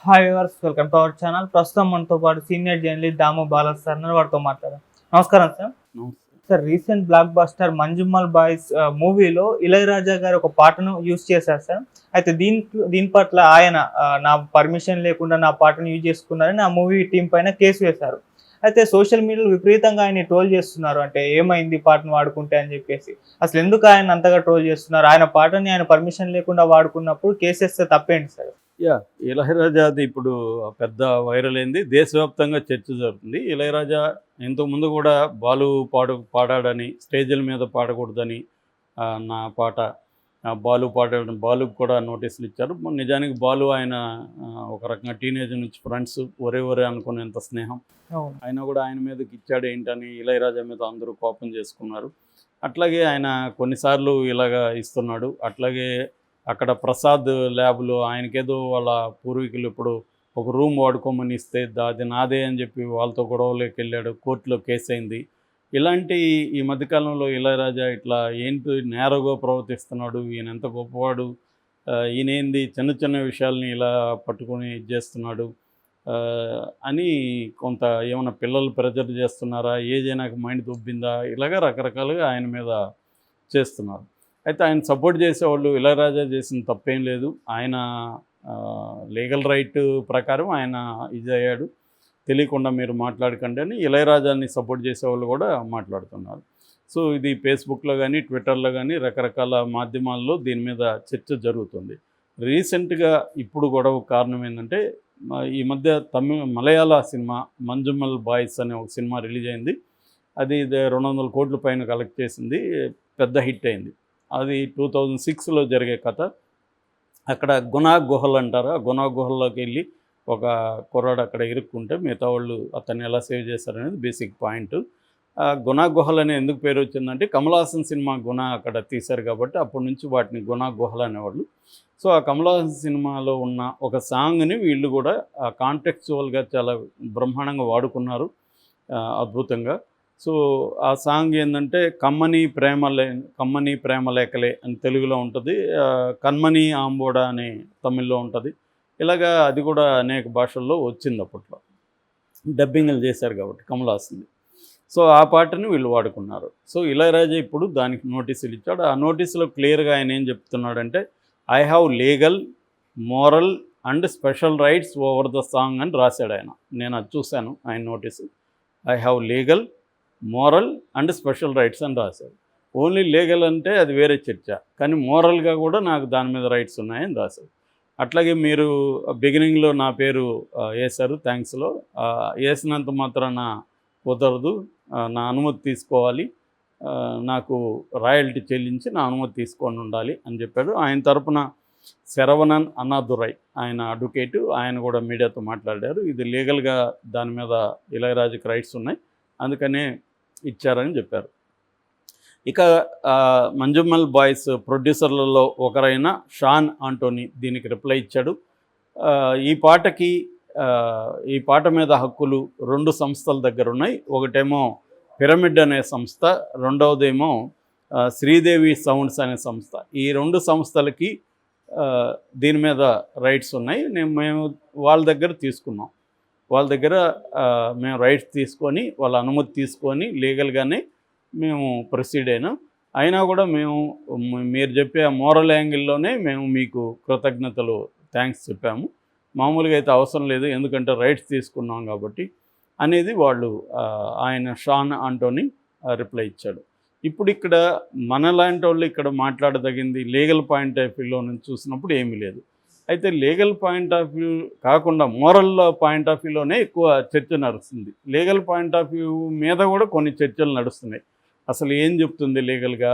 Hi viewers, welcome to our channel. ప్రస్తుతం మనతో పాటు సీనియర్ జర్నలిస్ట్ దాము బాలాజీ సార్ ఉన్నారు. వారితో మాట్లాడారు. నమస్కారం sir. Sir, recent block buster Manjummel boys మూవీలో ఇళయరాజా గారు ఒక పాటను యూజ్ చేశారు సార్. అయితే దీని పట్ల ఆయన నా పర్మిషన్ లేకుండా నా పాటను యూజ్ చేసుకున్నారని ఆ మూవీ టీం పైన కేసు వేశారు. అయితే సోషల్ మీడియాలో విపరీతంగా ఆయన ట్రోల్ చేస్తున్నారు. అంటే ఏమైంది పాటను వాడుకుంటే అని చెప్పేసి. అసలు ఎందుకు ఆయన అంతగా ట్రోల్ చేస్తున్నారు? ఆయన పాటని ఆయన పర్మిషన్ లేకుండా వాడుకున్నప్పుడు కేసు వేస్తే తప్పేంటి సార్? ఇళయరాజాది ఇప్పుడు పెద్ద వైరల్ అయింది. దేశవ్యాప్తంగా చర్చ జరుగుతుంది. ఇళయరాజా ఇంతకుముందు కూడా బాలు పాడాడని, స్టేజ్ల మీద పాడకూడదని నా పాట బాలు పాడాడని బాలుకు కూడా నోటీసులు ఇచ్చారు. నిజానికి బాలు ఆయన ఒక రకంగా టీనేజ్ నుంచి ఫ్రెండ్స్ ఒరే ఒరే అనుకునేంత స్నేహం. ఆయన కూడా ఆయన మీదకి ఇచ్చాడు ఏంటని ఇళయరాజా మీద అందరూ కోపం చేసుకున్నారు. అట్లాగే ఆయన కొన్నిసార్లు ఇలాగా ఇస్తున్నాడు. అట్లాగే అక్కడ ప్రసాద్ ల్యాబ్లో ఆయనకేదో వాళ్ళ పూర్వీకులు ఇప్పుడు ఒక రూమ్ వాడుకోమని ఇస్తే అది నాదే అని చెప్పి వాళ్ళతో గొడవలోకి వెళ్ళాడు. కోర్టులో కేసు అయింది. ఇలాంటి ఈ మధ్యకాలంలో ఇళయరాజా ఇట్లా ఏంటి నేరగా ప్రవర్తిస్తున్నాడు, ఈయన ఎంత గొప్పవాడు, ఈయనేంది చిన్న చిన్న విషయాల్ని ఇలా పట్టుకొని ఇది చేస్తున్నాడు అని కొంత ఏమైనా పిల్లలు ప్రెజర్ చేస్తున్నారా, ఏజైనాక మైండ్ దొబ్బిందా, ఇలాగ రకరకాలుగా ఆయన మీద చేస్తున్నారు. అయితే ఆయన సపోర్ట్ చేసేవాళ్ళు ఇళయరాజా చేసిన తప్పేం లేదు. ఆయన లీగల్ రైట్ ప్రకారం ఆయన ఇది అయ్యాడు. తెలియకుండా మీరు మాట్లాడకండి అని ఇళయరాజాని సపోర్ట్ చేసేవాళ్ళు కూడా మాట్లాడుతున్నారు. సో ఇది ఫేస్బుక్లో కానీ ట్విట్టర్లో కానీ రకరకాల మాధ్యమాల్లో దీని మీద చర్చ జరుగుతుంది. రీసెంట్గా ఇప్పుడు గొడవ కారణం ఏంటంటే ఈ మధ్య మలయాళ సినిమా మంజుమల్ బాయ్స్ అనే ఒక సినిమా రిలీజ్ అయింది. అది 200 కోట్ల పైన కలెక్ట్ చేసింది. పెద్ద హిట్ అయింది. అది 2006లో జరిగే కథ. అక్కడ గునా గుహలు అంటారు. ఆ గునా గుహల్లోకి వెళ్ళి ఒక కుర్రాడు అక్కడ ఇరుక్కుంటే మిగతా వాళ్ళు అతన్ని ఎలా సేవ్ చేశారనేది బేసిక్ పాయింట్. గునా గుహలు అనే ఎందుకు పేరు వచ్చిందంటే కమల్ హాసన్ సినిమా గునా అక్కడ తీశారు కాబట్టి అప్పటి నుంచి వాటిని గునా గుహలు అనేవాళ్ళు. సో ఆ కమల్ హాసన్ సినిమాలో ఉన్న ఒక సాంగ్ని వీళ్ళు కూడా కాంటెక్చువల్గా చాలా బ్రహ్మాండంగా వాడుకున్నారు, అద్భుతంగా. సో ఆ సాంగ్ ఏంటంటే కమ్మని ప్రేమలేఖలే అని తెలుగులో ఉంటుంది, కన్మని ఆంబోడా అని తమిళ్లో ఉంటుంది. ఇలాగా అది కూడా అనేక భాషల్లో వచ్చింది అప్పట్లో. డబ్బింగ్లు చేశారు కాబట్టి కమల్ హాసన్ది. సో ఆ పాటని వీళ్ళు వాడుకున్నారు. సో ఇళయరాజా ఇప్పుడు దానికి నోటీసులు ఇచ్చాడు. ఆ నోటీసులో క్లియర్గా ఆయన ఏం చెప్తున్నాడంటే I have legal, moral and special rights over the song అని రాశాడు ఆయన. నేను అది చూశాను ఆయన notice. I have legal, moral and special rights అని రాశారు. ఓన్లీ లీగల్ అంటే అది వేరే చర్చ, కానీ మోరల్గా కూడా నాకు దాని మీద రైట్స్ ఉన్నాయని రాశారు. అట్లాగే మీరు బిగినింగ్లో నా పేరు వేశారు థ్యాంక్స్లో, వేసినంత మాత్రాన కుదరదు, నా అనుమతి తీసుకోవాలి, నాకు రాయల్టీ చెల్లించి నా అనుమతి తీసుకొని ఉండాలి అని చెప్పాడు. ఆయన తరపున శరవణన్ అన్నాదురై ఆయన అడ్వకేటు, ఆయన కూడా మీడియాతో మాట్లాడారు. ఇది లీగల్గా దాని మీద ఇళయరాజాకి రైట్స్ ఉన్నాయి, అందుకనే ఇచ్చారని చెప్పారు. ఇక మంజుమల్ బాయ్స్ ప్రొడ్యూసర్లలో ఒకరైన షాన్ ఆంటోనీ దీనికి రిప్లై ఇచ్చాడు. ఈ పాట మీద హక్కులు 2 సంస్థల దగ్గర ఉన్నాయి. ఒకటేమో పిరమిడ్ అనే సంస్థ, రెండవదేమో శ్రీదేవి సౌండ్స్ అనే సంస్థ. ఈ 2 సంస్థలకి దీని మీద రైట్స్ ఉన్నాయి. మేము వాళ్ళ దగ్గర తీసుకున్నాం. వాళ్ళ దగ్గర మేము రైట్స్ తీసుకొని వాళ్ళ అనుమతి తీసుకొని లీగల్గానే మేము ప్రొసీడ్ అయినా కూడా మీరు చెప్పే మోరల్ యాంగిల్లోనే మేము మీకు కృతజ్ఞతలు థ్యాంక్స్ చెప్పాము, మామూలుగా అయితే అవసరం లేదు ఎందుకంటే రైట్స్ తీసుకున్నాం కాబట్టి అనేది వాళ్ళు ఆయన షాన్ ఆంటోనీ రిప్లై ఇచ్చాడు. ఇప్పుడు ఇక్కడ మనలాంటి వాళ్ళు ఇక్కడ మాట్లాడదగింది లీగల్ పాయింట్ ఆఫ్ వ్యూలో నుంచి చూసినప్పుడు ఏమీ లేదు. అయితే లీగల్ పాయింట్ ఆఫ్ వ్యూ కాకుండా మోరల్ పాయింట్ ఆఫ్ వ్యూలోనే ఎక్కువ చర్చ నడుస్తుంది. లీగల్ పాయింట్ ఆఫ్ వ్యూ మీద కూడా కొన్ని చర్చలు నడుస్తున్నాయి. అసలు ఏం చెప్తుంది లీగల్గా,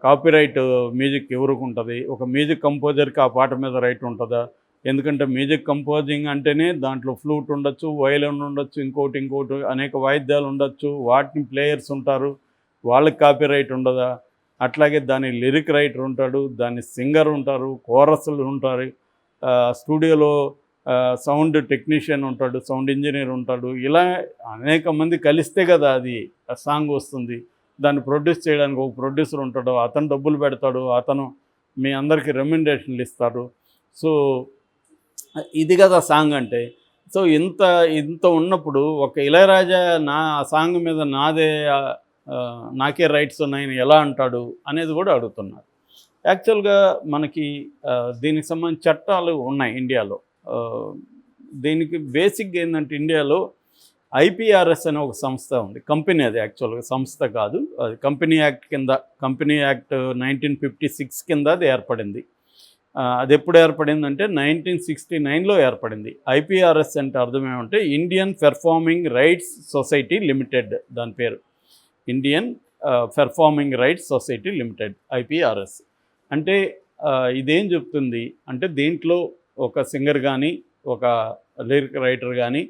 కాపీరైట్ మ్యూజిక్ ఎవరికి ఉంటుంది, ఒక మ్యూజిక్ కంపోజర్కి ఆ పాట మీద రైట్ ఉంటుందా? ఎందుకంటే మ్యూజిక్ కంపోజింగ్ అంటేనే దాంట్లో ఫ్లూట్ ఉండొచ్చు, వయలిన్ ఉండొచ్చు, ఇంకోటి అనేక వాయిద్యాలు ఉండొచ్చు, వాటిని ప్లేయర్స్ ఉంటారు, వాళ్ళకి కాపీరైట్ ఉండదా? అట్లాగే దాని లిరిక్ రైటర్ ఉంటాడు, దాని సింగర్ ఉంటారు, కోరస్లు ఉంటారు, స్టూడియోలో సౌండ్ టెక్నీషియన్ ఉంటాడు, సౌండ్ ఇంజనీర్ ఉంటాడు. ఇలా అనేక మంది కలిస్తే కదా అది సాంగ్ వస్తుంది. దాన్ని ప్రొడ్యూస్ చేయడానికి ఒక ప్రొడ్యూసర్ ఉంటాడు, అతను డబ్బులు పెడతాడు, అతను మీ అందరికీ రెమ్యునరేషన్లు ఇస్తారు. సో ఇది కదా సాంగ్ అంటే. సో ఇంత ఇంత ఉన్నప్పుడు ఒక ఇళయరాజా ఆ సాంగ్ మీద నాకే రైట్స్ ఉన్నాయని ఎలా అంటాడు అనేది కూడా అడుగుతున్నారు. యాక్చువల్గా మనకి దీనికి సంబంధించి చట్టాలు ఉన్నాయి ఇండియాలో. దీనికి బేసిక్గా ఏంటంటే ఇండియాలో ఐపీఆర్ఎస్ అనే ఒక సంస్థ ఉంది. కంపెనీ అది యాక్చువల్గా సంస్థ కాదు, అది కంపెనీ యాక్ట్ కింద, కంపెనీ యాక్ట్ 1956 కింద అది ఏర్పడింది. అది ఎప్పుడు ఏర్పడిందంటే 1969లో ఏర్పడింది. ఐపీఆర్ఎస్ అంటే అర్థం ఏమంటే Indian performing rights society limited, దాని పేరు Indian performing rights society limited, IPRS. అంటే ఇదేం చెప్తుంది అంటే దీంట్లో ఒక సింగర్ కానీ, ఒక లిరిక్ రైటర్ కానీ,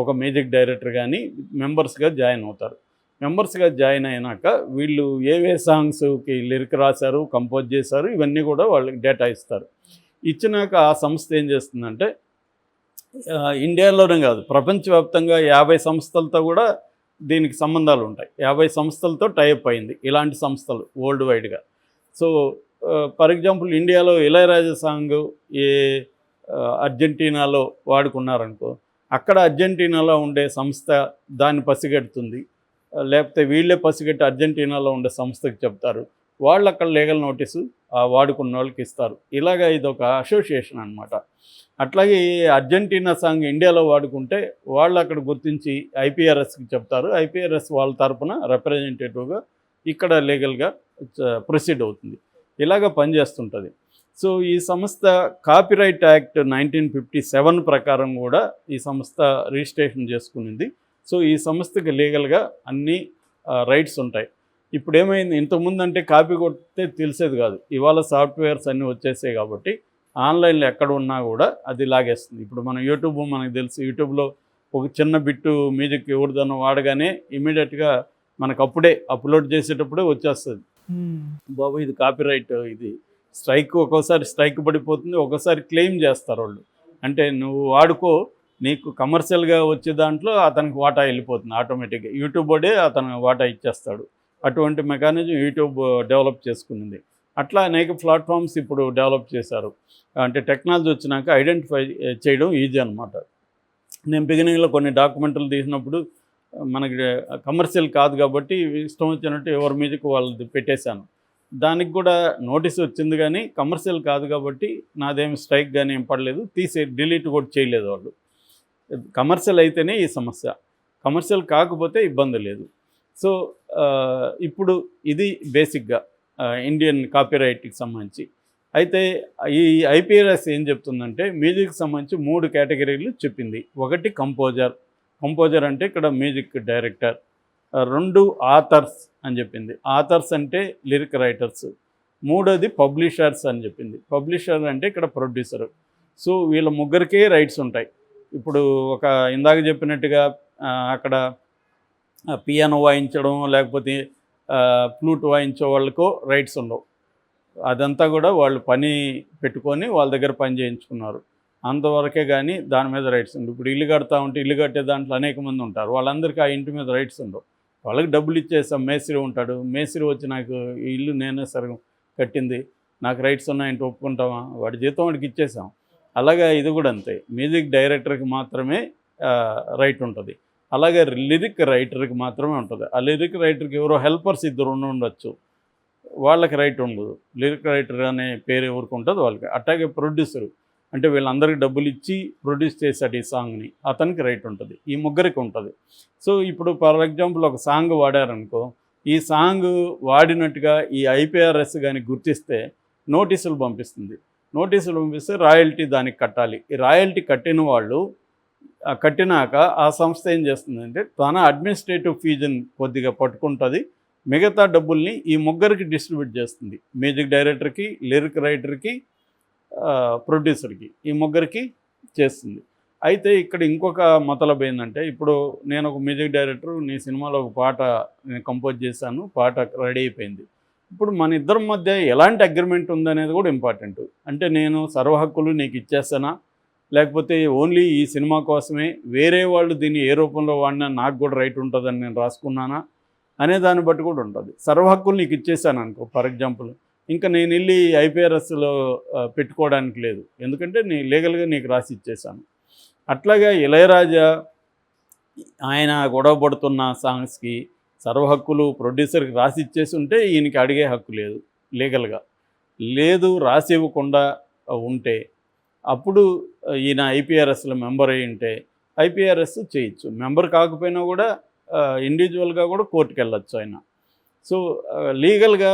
ఒక మ్యూజిక్ డైరెక్టర్ కానీ మెంబర్స్గా జాయిన్ అవుతారు. మెంబర్స్గా జాయిన్ అయినాక వీళ్ళు ఏవే సాంగ్స్కి లిరిక్ రాశారు, కంపోజ్ చేశారు, ఇవన్నీ కూడా వాళ్ళకి డేటా ఇస్తారు. ఇచ్చినాక ఆ సంస్థ ఏం చేస్తుందంటే ఇండియాలోనే కాదు ప్రపంచవ్యాప్తంగా 50 సంస్థలతో కూడా దీనికి సంబంధాలు ఉంటాయి. 50 సంస్థలతో టైప్ అయింది ఇలాంటి సంస్థలు వరల్డ్ వైడ్గా. సో ఫర్ ఎగ్జాంపుల్ ఇండియాలో ఇళయరాజా సాంగ్ అర్జెంటీనాలో వాడుకున్నారనుకో, అక్కడ అర్జెంటీనాలో ఉండే సంస్థ దాన్ని పసిగడుతుంది, లేకపోతే వీళ్ళే పసిగట్టి అర్జెంటీనాలో ఉండే సంస్థకి చెప్తారు, వాళ్ళు అక్కడ లీగల్ నోటీసు వాడుకున్న వాళ్ళకి ఇస్తారు. ఇలాగ ఇదొక అసోసియేషన్ అనమాట. అట్లాగే అర్జెంటీనా సాంగ్ ఇండియాలో వాడుకుంటే వాళ్ళు అక్కడ గుర్తించి ఐపీఆర్ఎస్కి చెప్తారు. ఐపీఆర్ఎస్ వాళ్ళ తరపున రిప్రజెంటేటివ్గా ఇక్కడ లీగల్గా ప్రొసీడ్ అవుతుంది. ఇలాగ పనిచేస్తుంటుంది. సో ఈ సంస్థ కాపీరైట్ యాక్ట్ 1957 ప్రకారం కూడా ఈ సంస్థ రిజిస్ట్రేషన్ చేసుకునింది. సో ఈ సంస్థకి లీగల్గా అన్ని రైట్స్ ఉంటాయి. ఇప్పుడు ఏమైంది, ఇంతకుముందు అంటే కాపీ కొడితే తెలిసేది కాదు, ఇవాళ సాఫ్ట్వేర్స్ అన్నీ వచ్చేసాయి కాబట్టి ఆన్లైన్లో ఎక్కడ ఉన్నా కూడా అది లాగేస్తుంది. ఇప్పుడు మన యూట్యూబ్ మనకు తెలుసు, యూట్యూబ్లో ఒక చిన్న బిట్టు మ్యూజిక్ ఎవరిదన్నా వాడగానే ఇమీడియట్గా మనకు అప్పుడే అప్లోడ్ చేసేటప్పుడే వచ్చేస్తుంది, బాబు ఇది కాపీరైట్, ఇది స్ట్రైక్. ఒక్కోసారి స్ట్రైక్ పడిపోతుంది, ఒక్కోసారి క్లెయిమ్ చేస్తారు వాళ్ళు. అంటే నువ్వు వాడుకో, నీకు కమర్షియల్గా వచ్చే దాంట్లో అతనికి వాటా వెళ్ళిపోతుంది ఆటోమేటిక్గా, యూట్యూబ్ వాడే అతను వాటా ఇచ్చేస్తాడు. అటువంటి మెకానిజం యూట్యూబ్ డెవలప్ చేసుకునింది. అట్లా అనేక ప్లాట్ఫామ్స్ ఇప్పుడు డెవలప్ చేశారు. అంటే టెక్నాలజీ వచ్చినాక ఐడెంటిఫై చేయడం ఈజీ అనమాట. నేను బిగినింగ్లో కొన్ని డాక్యుమెంటరీలు తీసినప్పుడు మనకి కమర్షియల్ కాదు కాబట్టి ఇష్టం వచ్చినట్టు ఎవరి మ్యూజిక్ వాళ్ళది పెట్టేశాను. దానికి కూడా నోటీస్ వచ్చింది, కానీ కమర్షియల్ కాదు కాబట్టి నాదేమి స్ట్రైక్ కానీ ఏం పడలేదు, డిలీట్ కూడా చేయలేదు వాళ్ళు. కమర్షియల్ అయితేనే ఈ సమస్య, కమర్షియల్ కాకపోతే ఇబ్బంది లేదు. సో ఇప్పుడు ఇది బేసిక్గా ఇండియన్ కాపీరైట్కి సంబంధించి. అయితే ఈ ఐపీఆర్ఎస్ ఏం చెప్తుందంటే మ్యూజిక్కి సంబంధించి 3 కేటగిరీలు చెప్పింది. ఒకటి కంపోజర్ అంటే ఇక్కడ మ్యూజిక్ డైరెక్టర్. 2 ఆథర్స్ అని చెప్పింది, ఆథర్స్ అంటే లిరిక్ రైటర్స్. 3వది పబ్లిషర్స్ అని చెప్పింది, పబ్లిషర్ అంటే ఇక్కడ ప్రొడ్యూసరు. సో వీళ్ళ ముగ్గురికే రైట్స్ ఉంటాయి. ఇప్పుడు ఒక ఇందాక చెప్పినట్టుగా అక్కడ పియానో వాయించడం లేకపోతే ఫ్లూట్ వాయించే వాళ్ళకో రైట్స్ ఉండవు. అదంతా కూడా వాళ్ళు పని పెట్టుకొని వాళ్ళ దగ్గర పని చేయించుకున్నారు అంతవరకే, కానీ దాని మీద రైట్స్ ఉండవు. ఇప్పుడు ఇల్లు కడతా ఉంటే ఇల్లు కట్టే దాంట్లో అనేక మంది ఉంటారు, వాళ్ళందరికీ ఆ ఇంటి మీద రైట్స్ ఉండవు. వాళ్ళకి డబ్బులు ఇచ్చేస్తాం, మేస్త్రి ఉంటాడు, మేస్త్రి వచ్చి నాకు ఈ ఇల్లు నేనే సరిగ్గా కట్టింది, నాకు రైట్స్ ఉన్నాయంటే ఒప్పుకుంటామా, వాడి జీతం వాడికి ఇచ్చేసాం. అలాగే ఇది కూడా అంతే, మ్యూజిక్ డైరెక్టర్కి మాత్రమే రైట్ ఉంటుంది. అలాగే లిరిక్ రైటర్కి మాత్రమే ఉంటుంది. ఆ లిరిక్ రైటర్కి ఎవరో హెల్పర్స్ 2 ఉండొచ్చు, వాళ్ళకి రైట్ ఉండదు. లిరిక్ రైటర్ అనే పేరు ఎవరికి ఉంటుందో వాళ్ళకి. అట్లాగే ప్రొడ్యూసరు అంటే వీళ్ళందరికీ డబ్బులు ఇచ్చి ప్రొడ్యూస్ చేశాడు ఈ సాంగ్ని, అతనికి రైట్ ఉంటుంది. ఈ ముగ్గురికి ఉంటుంది. సో ఇప్పుడు ఫర్ ఎగ్జాంపుల్ ఒక సాంగ్ వాడారనుకో, ఈ సాంగ్ వాడినట్టుగా ఈ ఐపీఆర్ఎస్ కానీ గుర్తిస్తే నోటీసులు పంపిస్తుంది. నోటీసులు పంపిస్తే రాయల్టీ దానికి కట్టాలి. ఈ రాయల్టీ కట్టిన వాళ్ళు కట్టినాక ఆ సంస్థ ఏం చేస్తుందంటే తన అడ్మినిస్ట్రేటివ్ ఫీజుని కొద్దిగా పట్టుకుంటుంది, మిగతా డబ్బుల్ని ఈ ముగ్గురికి డిస్ట్రిబ్యూట్ చేస్తుంది. మ్యూజిక్ డైరెక్టర్కి, లిరిక్ రైటర్కి, ప్రొడ్యూసర్కి, ఈ ముగ్గురికి చేస్తుంది. అయితే ఇక్కడ ఇంకొక మతలబ్ ఏంటంటే, ఇప్పుడు నేను ఒక మ్యూజిక్ డైరెక్టర్, నీ సినిమాలో ఒక పాట నేను కంపోజ్ చేశాను, పాట రెడీ అయిపోయింది. ఇప్పుడు మన ఇద్దరి మధ్య ఎలాంటి అగ్రిమెంట్ ఉందనేది కూడా ఇంపార్టెంట్. అంటే నేను సర్వ హక్కులు నీకు ఇచ్చేస్తానా, లేకపోతే ఓన్లీ ఈ సినిమా కోసమే వేరే వాళ్ళు దీన్ని ఏ రూపంలో వాడినా నాకు కూడా రైట్ ఉంటుందని నేను రాసుకున్నానా అనే దాన్ని బట్టి కూడా ఉంటుంది. సర్వ హక్కులు నీకు ఇచ్చేసాను అనుకో, ఫర్ ఎగ్జాంపుల్ ఇంకా నేను వెళ్ళి ఐపీఆర్ఎస్లో పెట్టుకోవడానికి లేదు, ఎందుకంటే లీగల్గా నీకు రాసి ఇచ్చేసాను. అట్లాగా ఇళయరాజా ఆయన గొడవ పడుతున్న సాంగ్స్కి సర్వ హక్కులు ప్రొడ్యూసర్కి రాసి ఇచ్చేసి ఉంటే ఈయనకి అడిగే హక్కు లేదు లీగల్గా. లేదు, రాసి ఇవ్వకుండా ఉంటే అప్పుడు ఈయన ఐపీఆర్ఎస్లో మెంబర్ అయి ఉంటే ఐపీఆర్ఎస్ చేయొచ్చు. మెంబర్ కాకపోయినా కూడా ఇండివిజువల్గా కూడా కోర్టుకు వెళ్ళొచ్చు ఆయన. సో లీగల్గా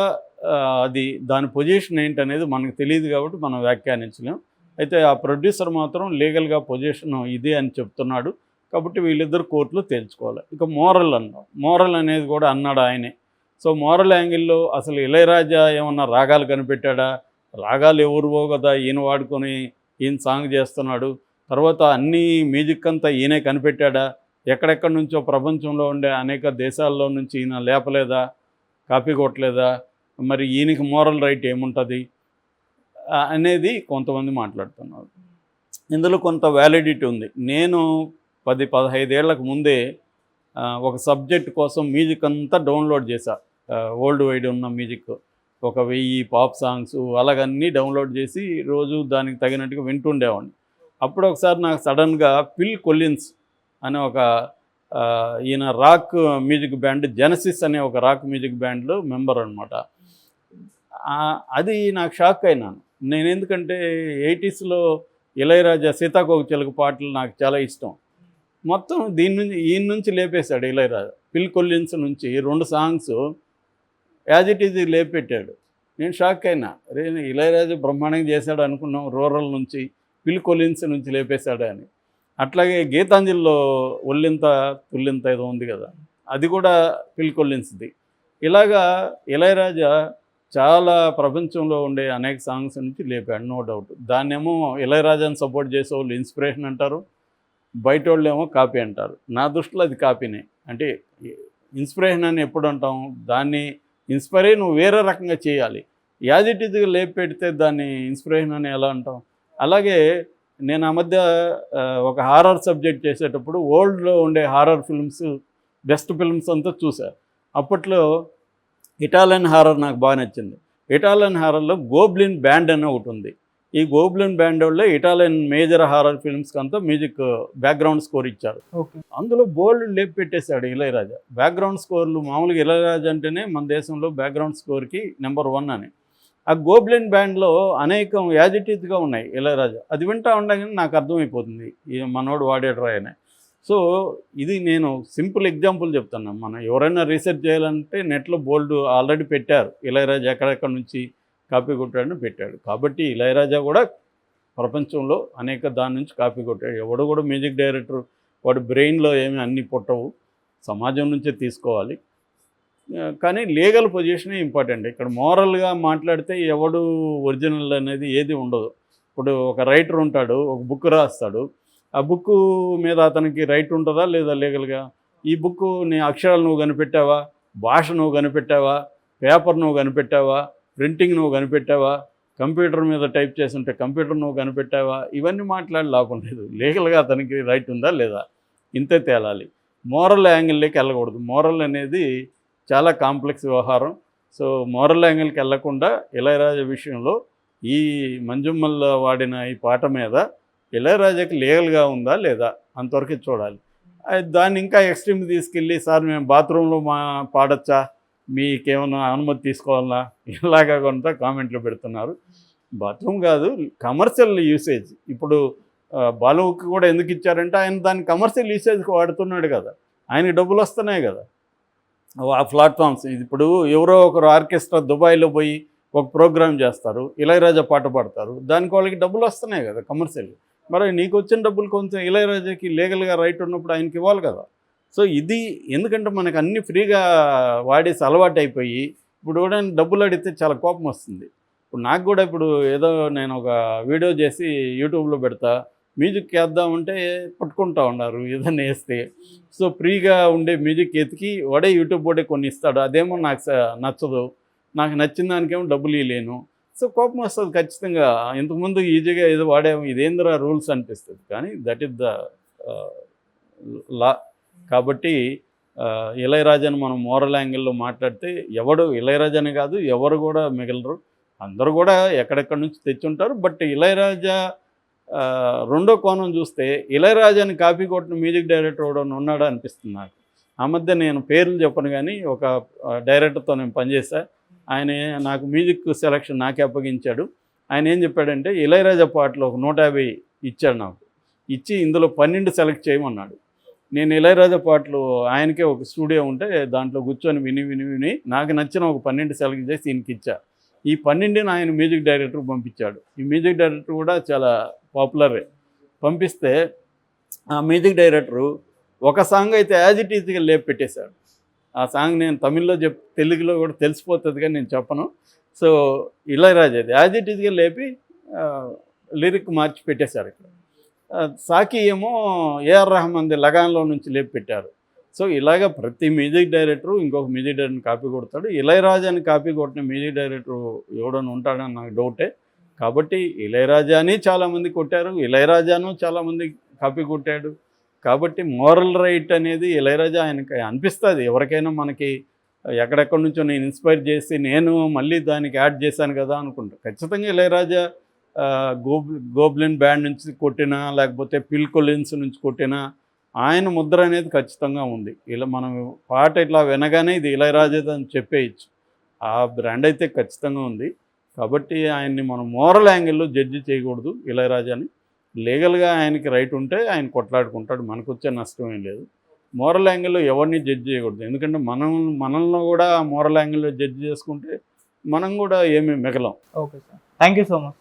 అది దాని పొజిషన్ ఏంటనేది మనకు తెలియదు కాబట్టి మనం వ్యాఖ్యానించలేం. అయితే ఆ ప్రొడ్యూసర్ మాత్రం లీగల్గా పొజిషన్ ఇదే అని చెప్తున్నాడు కాబట్టి వీళ్ళిద్దరు కోర్టులో తేల్చుకోవాలి. ఇక మోరల్ అన్నాం, మోరల్ అనేది కూడా అన్నాడు ఆయనే. సో మోరల్ యాంగిల్లో అసలు ఇళయరాజా ఏమన్నా రాగాలు కనిపెట్టాడా? రాగాలు ఎవరువో కదా ఈయన వాడుకొని ఈయన సాంగ్ చేస్తున్నాడు. తర్వాత అన్ని మ్యూజిక్ అంతా ఈయనే కనిపెట్టాడా? ఎక్కడెక్కడి నుంచో ప్రపంచంలో ఉండే అనేక దేశాల్లో నుంచి ఈయన లేపలేదా, కాపీ కొట్టలేదా? మరి ఈయనకి మోరల్ రైట్ ఏముంటుంది అనేది కొంతమంది మాట్లాడుతున్నారు. ఇందులో కొంత వ్యాలిడిటీ ఉంది. నేను 10-15 ఏళ్లకు ముందే ఒక సబ్జెక్ట్ కోసం మ్యూజిక్ అంతా డౌన్లోడ్ చేశా. వరల్డ్ వైడ్ ఉన్న మ్యూజిక్ ఒక 1000 పాప్ సాంగ్స్ అలాగన్నీ డౌన్లోడ్ చేసి రోజు దానికి తగినట్టుగా వింటుండేవాడిని. అప్పుడు ఒకసారి నాకు సడన్గా ఫిల్ కొలిన్స్ అనే ఒక ఈయన రాక్ మ్యూజిక్ బ్యాండ్ జెనసిస్ అనే ఒక రాక్ మ్యూజిక్ బ్యాండ్లో మెంబర్ అనమాట. అది నాకు షాక్ అయినాను నేను, ఎందుకంటే 80స్లో ఇళయరాజా సీతాకోకచిలుక పాటలు నాకు చాలా ఇష్టం. మొత్తం ఈయన నుంచి లేపేశాడు ఇళయరాజా. ఫిల్ కొలిన్స్ నుంచి 2 సాంగ్స్ యాజ్ ఇట్ ఈజ్ లేపెట్టాడు. నేను షాక్ అయినా, రే ఇళయరాజా బ్రహ్మాండంగా చేశాడు అనుకున్నాం, రూరల్ నుంచి ఫిల్ కొలిన్స్ నుంచి లేపేశాడు అని. అట్లాగే గీతాంజలిలో ఒళ్ళింత తుల్లింత ఏదో ఉంది కదా, అది కూడా ఫిల్ కొలిన్స్ది. ఇలాగా ఇళయరాజా చాలా ప్రపంచంలో ఉండే అనేక సాంగ్స్ నుంచి లేపాడు, నో డౌట్. దాన్నేమో ఇళయరాజాని సపోర్ట్ చేసే వాళ్ళు ఇన్స్పిరేషన్ అంటారు, బయట వాళ్ళు ఏమో కాపీ అంటారు. నా దృష్టిలో అది కాపీనే. అంటే ఇన్స్పిరేషన్ అని ఎప్పుడు అంటాం? దాన్ని ఇన్స్పైర్ అయ్యి నువ్వు వేరే రకంగా చేయాలి. యాజ్ ఇట్ ఈజ్గా లేపి పెడితే దాన్ని ఇన్స్పిరేషన్ అని ఎలా అంటాం? అలాగే నేను ఆ మధ్య ఒక హారర్ సబ్జెక్ట్ చేసేటప్పుడు వరల్డ్లో ఉండే హారర్ ఫిల్మ్స్, బెస్ట్ ఫిల్మ్స్ అంతా చూసా. అప్పట్లో ఇటాలియన్ హారర్ నాకు బాగా నచ్చింది. ఇటాలియన్ హారర్లో గోబ్లిన్ బ్యాండ్ అని ఒకటి ఉంది. ఈ గోబ్లిన్ బ్యాండ్ వాళ్ళు ఇటాలియన్ మేజర్ హారర్ ఫిల్మ్స్కి అంతా మ్యూజిక్ బ్యాక్గ్రౌండ్ స్కోర్ ఇచ్చారు. అందులో బోల్డ్ లేపి పెట్టేశాడు ఇళయరాజా. బ్యాక్గ్రౌండ్ స్కోర్లు మామూలుగా ఇళయరాజా అంటేనే మన దేశంలో బ్యాక్గ్రౌండ్ స్కోర్కి నెంబర్ 1 అని. ఆ గోబ్లిన్ బ్యాండ్లో అనేకం యాజ్ ఇట్ ఈజ్గా ఉన్నాయి ఇళయరాజా. అది వింటా ఉండగానే నాకు అర్థమైపోతుంది ఈ మనోడు వాడేడు రాయనే. సో ఇది నేను సింపుల్ ఎగ్జాంపుల్ చెప్తున్నాను. మనం ఎవరైనా రీసెర్చ్ చేయాలంటే నెట్లో బోల్డ్ ఆల్రెడీ పెట్టారు, ఇళయరాజా ఎక్కడెక్కడి నుంచి కాపీ కొట్టాడని పెట్టాడు. కాబట్టి ఇళయరాజా కూడా ప్రపంచంలో అనేక దాని నుంచి కాపీ కొట్టాడు. ఎవడు కూడా మ్యూజిక్ డైరెక్టర్ వాడి బ్రెయిన్లో ఏమి అన్నీ పుట్టవు, సమాజం నుంచే తీసుకోవాలి. కానీ లీగల్ పొజిషనే ఇంపార్టెంట్. ఇక్కడ మోరల్గా మాట్లాడితే ఎవడు ఒరిజినల్ అనేది ఏది ఉండదు. ఇప్పుడు ఒక రైటర్ ఉంటాడు, ఒక బుక్ రాస్తాడు, ఆ బుక్ మీద అతనికి రైట్ ఉంటుందా లేదా లీగల్గా? ఈ బుక్ నీ అక్షరాలు నువ్వు కనిపెట్టావా, భాష నువ్వు కనిపెట్టావా, పేపర్ నువ్వు కనిపెట్టావా, ప్రింటింగ్ నువ్వు కనిపెట్టావా, కంప్యూటర్ మీద టైప్ చేస్తుంటే కంప్యూటర్ నువ్వు కనిపెట్టావా? ఇవన్నీ మాట్లాడి లాభం లేదు. లీగల్గా అతనికి రైట్ ఉందా లేదా ఇంతే తేలాలి. మోరల్ యాంగిల్లోకి వెళ్ళకూడదు. మోరల్ అనేది చాలా కాంప్లెక్స్ వ్యవహారం. సో మోరల్ యాంగిల్కి వెళ్ళకుండా ఇళయరాజా విషయంలో ఈ మంజుమ్మల్లో వాడిన ఈ పాట మీద ఇళయరాజాకి లీగల్గా ఉందా లేదా అంతవరకు చూడాలి. దాన్ని ఇంకా ఎక్స్ట్రీమ్ తీసుకెళ్ళి, సార్ మేము బాత్రూంలో పాడచ్చా, మీకేమైనా అనుమతి తీసుకోవాలా, ఇలాగా కొంత కామెంట్లు పెడుతున్నారు. బాత్రూమ్ కాదు, కమర్షియల్ యూసేజ్. ఇప్పుడు బాలుకి కూడా ఎందుకు ఇచ్చారంటే ఆయన దాన్ని కమర్షియల్ యూసేజ్కి వాడుతున్నాడు కదా, ఆయనకి డబ్బులు వస్తున్నాయి కదా ఆ ప్లాట్ఫామ్స్. ఇప్పుడు ఎవరో ఒకరు ఆర్కెస్ట్రా దుబాయ్లో పోయి ఒక ప్రోగ్రామ్ చేస్తారు, ఇళయరాజా పాట పాడతారు, దానికి వాళ్ళకి డబ్బులు వస్తున్నాయి కదా కమర్షియల్. మరి నీకు వచ్చిన డబ్బులు కొంచెం ఇళయరాజాకి లీగల్గా రైట్ ఉన్నప్పుడు ఆయనకి ఇవ్వాలి కదా. సో ఇది ఎందుకంటే మనకు అన్నీ ఫ్రీగా వాడేసి అలవాటు అయిపోయి ఇప్పుడు కూడా డబ్బులు అడిగితే చాలా కోపం వస్తుంది. ఇప్పుడు నాకు కూడా ఇప్పుడు ఏదో నేను ఒక వీడియో చేసి యూట్యూబ్లో పెడతా, మ్యూజిక్ వేద్దామంటే పట్టుకుంటా ఉన్నారు ఏదైనా వేస్తే. సో ఫ్రీగా ఉండే మ్యూజిక్ ఎతికి వాడే యూట్యూబ్ వాడే కొన్ని ఇస్తాడు, అదేమో నాకు నచ్చదు, నాకు నచ్చిన దానికేమో డబ్బులు ఇవ్వలేను. సో కోపం వస్తుంది ఖచ్చితంగా. ఇంతకుముందు ఈజీగా ఏదో వాడేమో, ఇదేంద్రా రూల్స్ అనిపిస్తుంది. కానీ దట్ ఈస్ ద లా. కాబట్టి ఇళయరాజాని మనం మోరల్ యాంగిల్లో మాట్లాడితే ఎవడు ఇళయరాజాని కాదు ఎవరు కూడా మిగలరు. అందరూ కూడా ఎక్కడెక్కడి నుంచి తెచ్చుంటారు. బట్ ఇళయరాజా రెండో కోణం చూస్తే ఇళయరాజాని కాపీ కొట్టిన మ్యూజిక్ డైరెక్టర్ ఎవడన్నా ఉన్నాడా అనిపిస్తుంది నాకు. ఆ మధ్య నేను పేర్లు చెప్పను కానీ ఒక డైరెక్టర్తో నేను పనిచేశా. ఆయన నాకు మ్యూజిక్ సెలక్షన్ నాకే అప్పగించాడు. ఆయన ఏం చెప్పాడంటే ఇళయరాజా పాటలు ఒక 150 ఇచ్చాడు నాకు. ఇచ్చి ఇందులో 12 సెలెక్ట్ చేయమన్నాడు. నేను ఇళయరాజా పాటలు ఆయనకే ఒక స్టూడియో ఉంటే దాంట్లో కూర్చొని విని నాకు నచ్చిన ఒక 12 సెలెక్ట్ చేసి ఈయనకి ఇచ్చా. ఈ 12ని ఆయన మ్యూజిక్ డైరెక్టర్ పంపించాడు. ఈ మ్యూజిక్ డైరెక్టర్ కూడా చాలా పాపులరే. పంపిస్తే ఆ మ్యూజిక్ డైరెక్టరు ఒక సాంగ్ అయితే యాజ్ ఇట్ ఈజ్గా లేపి పెట్టేశాడు. ఆ సాంగ్ నేను తమిళ్లో తెలుగులో కూడా తెలిసిపోతుంది కానీ నేను చెప్పను. సో ఇళయరాజాది యాజ్ ఇట్ ఈజ్గా లేపి లిరిక్ మార్చి పెట్టేశారు. ఇక్కడ సాకి ఏమో ఏఆర్ రెహమాన్ది లగాన్లో నుంచి లేపి పెట్టారు. సో ఇలాగ ప్రతి మ్యూజిక్ డైరెక్టరు ఇంకొక మ్యూజిక్ డైరెక్టర్ని కాపీ కొడతాడు. ఇళయరాజాని కాపీ కొట్టిన మ్యూజిక్ డైరెక్టరు ఎవడని ఉంటాడని నాకు డౌటే. కాబట్టి ఇళయరాజాని చాలామంది కొట్టారు, ఇళయరాజాను చాలామంది కాపీ కొట్టాడు. కాబట్టి మోరల్ రైట్ అనేది ఇళయరాజా ఆయనకి అనిపిస్తుంది. ఎవరికైనా మనకి ఎక్కడెక్కడి నుంచో నేను ఇన్స్పైర్ చేసి నేను మళ్ళీ దానికి యాడ్ చేశాను కదా అనుకుంటా. ఖచ్చితంగా ఇళయరాజా గోబ్లిన్ బ్యాండ్ నుంచి కొట్టినా లేకపోతే ఫిల్ కొలిన్స్ నుంచి కొట్టినా ఆయన ముద్ర అనేది ఖచ్చితంగా ఉంది. ఇలా మనం పాట ఇట్లా వినగానే ఇది ఇళయరాజా అని చెప్పేయచ్చు. ఆ బ్రాండ్ అయితే ఖచ్చితంగా ఉంది. కాబట్టి ఆయన్ని మనం మోరల్ యాంగిల్లో జడ్జి చేయకూడదు. ఇళయరాజాని లీగల్గా ఆయనకి రైట్ ఉంటే ఆయన కొట్లాడుకుంటాడు, మనకు వచ్చే నష్టం ఏం లేదు. మోరల్ యాంగిల్లో ఎవరిని జడ్జి చేయకూడదు. ఎందుకంటే మనల్ని కూడా మోరల్ యాంగిల్లో జడ్జి చేసుకుంటే మనం కూడా ఏమీ మిగలం. Okay sir, thank you so much.